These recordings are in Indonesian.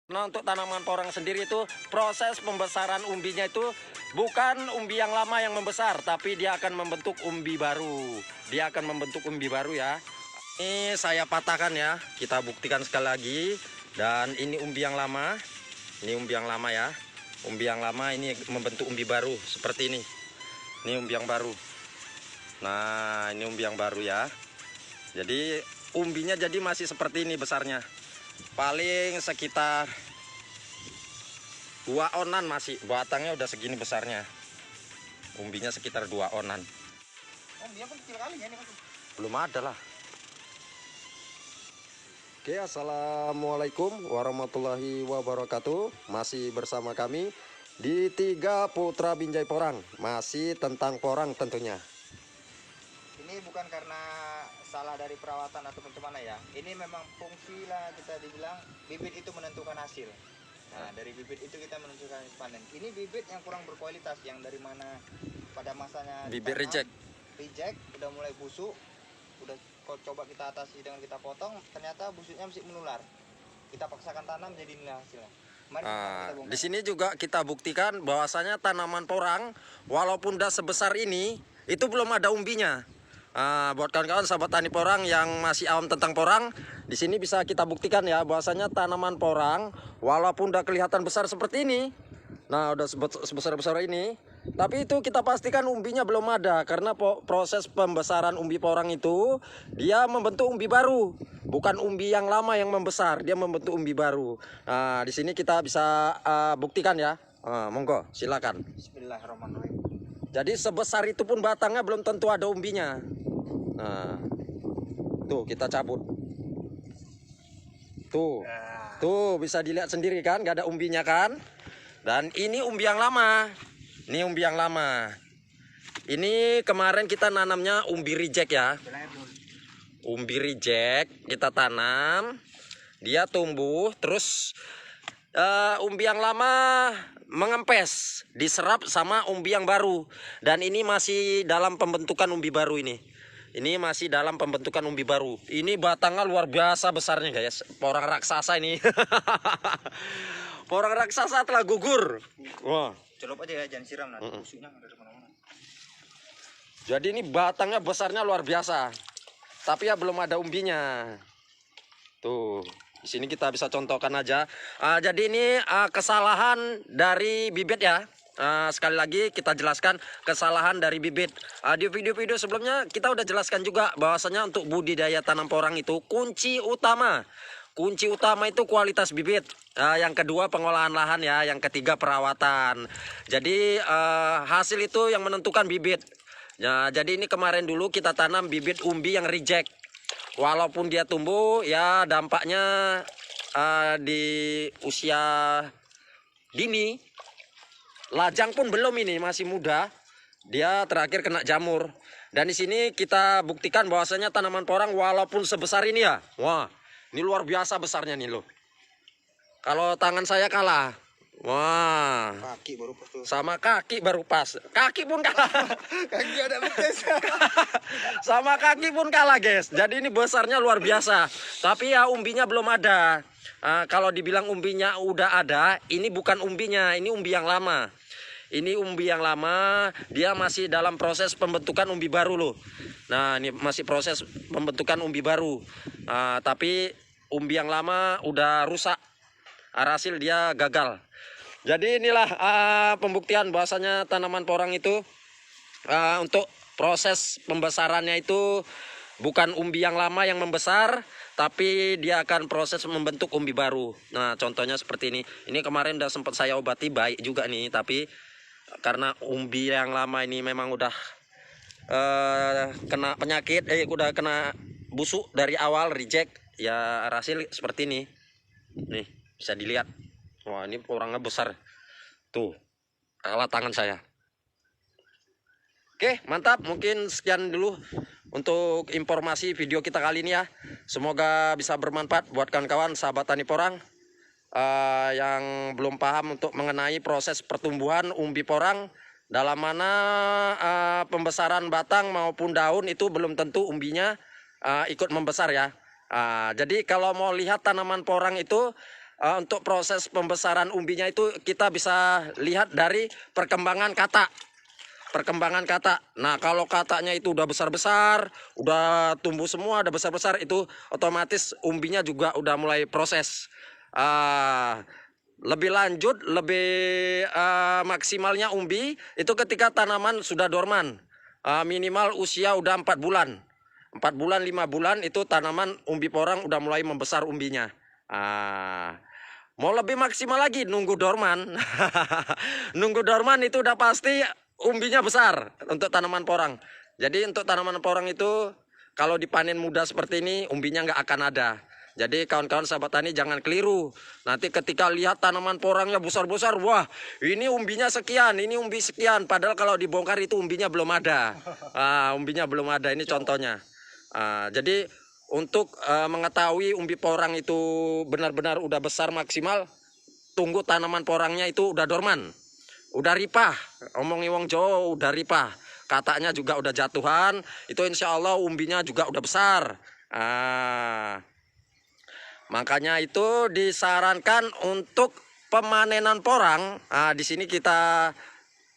Nah, untuk tanaman porang sendiri itu proses pembesaran umbinya itu bukan umbi yang lama yang membesar, tapi dia akan membentuk umbi baru. Dia akan membentuk umbi baru ya. Ini saya patahkan ya, kita buktikan sekali lagi. Dan ini umbi yang lama, ini umbi yang lama ya. Umbi yang lama ini membentuk umbi baru seperti ini. Ini umbi yang baru. Nah, ini umbi yang baru ya. Jadi umbinya jadi masih seperti ini besarnya. Paling sekitar 2 onan masih, batangnya udah segini besarnya. Umbinya sekitar 2 onan. Umbinya pun kecil kali ya ini. Belum ada lah. Oke, assalamualaikum warahmatullahi wabarakatuh. Masih bersama kami di Tiga Putra Binjai Porang. Masih tentang porang tentunya. Ini bukan karena salah dari perawatan atau bagaimana ya. Ini memang fungsi lah, kita dibilang bibit itu menentukan hasil. Nah, dari bibit itu kita menentukan panen. Ini bibit yang kurang berkualitas, yang dari mana pada masanya Bibit ditanam, reject. udah mulai busuk, udah coba kita atasi dengan kita potong, ternyata busuknya masih menular. Kita paksakan tanam, jadi inilah hasilnya. Mari kita bongkar. Di sini juga kita buktikan bahwasanya tanaman porang walaupun udah sebesar ini itu belum ada umbinya. Buat kawan-kawan sahabat tani porang yang masih awam tentang porang, di sini bisa kita buktikan ya bahwasanya tanaman porang walaupun udah kelihatan besar seperti ini, nah udah sebesar-besar ini, tapi itu kita pastikan umbinya belum ada karena proses pembesaran umbi porang itu dia membentuk umbi baru, bukan umbi yang lama yang membesar, dia membentuk umbi baru. Nah, di sini kita bisa buktikan ya. Monggo, silakan. Bismillahirrahmanirrahim. Jadi sebesar itu pun batangnya belum tentu ada umbinya. Nah, tuh kita cabut. Tuh bisa dilihat sendiri kan, nggak ada umbinya kan? Dan ini umbi yang lama. Ini umbi yang lama. Ini kemarin kita nanamnya umbi reject ya. Umbi reject kita tanam, dia tumbuh, terus umbi yang lama mengempes, diserap sama umbi yang baru. Dan ini masih dalam pembentukan umbi baru ini. Ini masih dalam pembentukan umbi baru. Ini batangnya luar biasa besarnya guys. Porang raksasa ini. Porang raksasa telah gugur. Wah. Celup aja ya, jangan siram nanti busuknya ada di mana-mana. Jadi ini batangnya besarnya luar biasa. Tapi ya belum ada umbinya. Tuh, di sini kita bisa contohkan aja. Jadi ini kesalahan dari bibit ya. Sekali lagi kita jelaskan kesalahan dari bibit. Di video-video sebelumnya kita udah jelaskan juga bahwasanya untuk budidaya tanam porang itu kunci utama itu kualitas bibit. Yang kedua pengolahan lahan ya. Yang ketiga perawatan. Jadi hasil itu yang menentukan bibit. Nah, jadi ini kemarin dulu kita tanam bibit umbi yang reject. Walaupun dia tumbuh ya dampaknya di usia dini. Lajang pun belum, ini masih muda. Dia terakhir kena jamur. Dan di sini kita buktikan bahwasanya tanaman porang walaupun sebesar ini ya. Wah, ini luar biasa besarnya nih loh. Kalau tangan saya kalah. Wah. Kaki baru pas tuh. Sama kaki baru pas. Kaki pun kalah. Kaki ada bekas. Sama kaki pun kalah guys. Jadi ini besarnya luar biasa. Tapi ya umbinya belum ada. Kalau dibilang umbinya udah ada, ini bukan umbinya, ini umbi yang lama. Ini umbi yang lama, dia masih dalam proses pembentukan umbi baru loh. Nah, ini masih proses pembentukan umbi baru. Tapi umbi yang lama udah rusak. Hasil dia gagal. Jadi inilah pembuktian bahwasanya tanaman porang itu untuk proses pembesarannya itu bukan umbi yang lama yang membesar, tapi dia akan proses membentuk umbi baru. Nah, contohnya seperti ini. Ini kemarin udah sempat saya obati, baik juga nih, tapi karena umbi yang lama ini memang udah kena penyakit, udah kena busuk dari awal, reject, ya hasil seperti ini. Nih, bisa dilihat. Wah, ini porangnya besar. Tuh, kalah tangan saya. Oke, mantap. Mungkin sekian dulu untuk informasi video kita kali ini ya. Semoga bisa bermanfaat buat kawan-kawan sahabat tani porang yang belum paham untuk mengenai proses pertumbuhan umbi porang, dalam mana pembesaran batang maupun daun itu belum tentu umbinya ikut membesar ya. Jadi kalau mau lihat tanaman porang itu untuk proses pembesaran umbinya itu kita bisa lihat dari perkembangan kata. Perkembangan kata. Nah, kalau katanya itu udah besar-besar, udah tumbuh semua, udah besar-besar, itu otomatis umbinya juga udah mulai proses. Lebih lanjut, lebih maksimalnya umbi itu ketika tanaman sudah dorman. Minimal usia udah 4 bulan. 4 bulan, 5 bulan itu tanaman umbi porang udah mulai membesar umbinya. Mau lebih maksimal lagi nunggu dorman. Nunggu dorman itu udah pasti umbinya besar untuk tanaman porang. Jadi untuk tanaman porang itu kalau dipanen muda seperti ini umbinya nggak akan ada. Jadi kawan-kawan sahabat tani jangan keliru. Nanti ketika lihat tanaman porangnya besar-besar, wah ini umbinya sekian, ini umbi sekian. Padahal kalau dibongkar itu umbinya belum ada. Umbinya belum ada, ini contohnya. Jadi untuk mengetahui umbi porang itu benar-benar udah besar maksimal, tunggu tanaman porangnya itu udah dorman. Udah ripah, omongi wong Jawa udah ripah, katanya juga udah jatuhan, itu insya Allah umbinya juga udah besar. Makanya itu disarankan untuk pemanenan porang. Di sini kita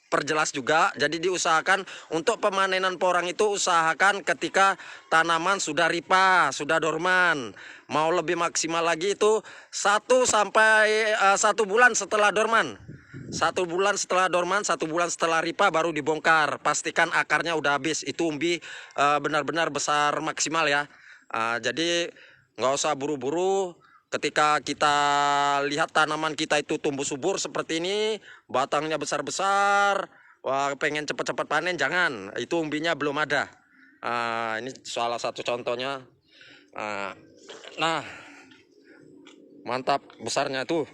perjelas juga, jadi diusahakan untuk pemanenan porang itu usahakan ketika tanaman sudah ripah, sudah dorman. Mau lebih maksimal lagi itu 1 sampai 1 bulan setelah dorman. 1 bulan setelah dorman, 1 bulan setelah ripah baru dibongkar. Pastikan akarnya udah habis. Itu umbi benar-benar besar maksimal ya. Jadi nggak usah buru-buru. Ketika kita lihat tanaman kita itu tumbuh subur seperti ini, batangnya besar-besar, wah pengen cepat-cepat panen, jangan. Itu umbinya belum ada. Ini salah satu contohnya. Nah, mantap besarnya tuh.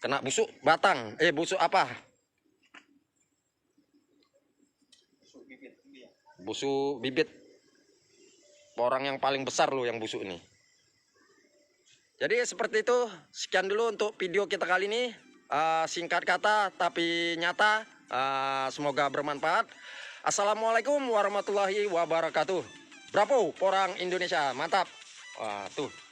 Kena busuk batang, busuk apa? Busuk bibit. Porang yang paling besar loh yang busuk ini. Jadi seperti itu. Sekian dulu untuk video kita kali ini. Singkat kata tapi nyata. Semoga bermanfaat. Assalamualaikum warahmatullahi wabarakatuh. Bravo porang Indonesia, mantap. Tuh.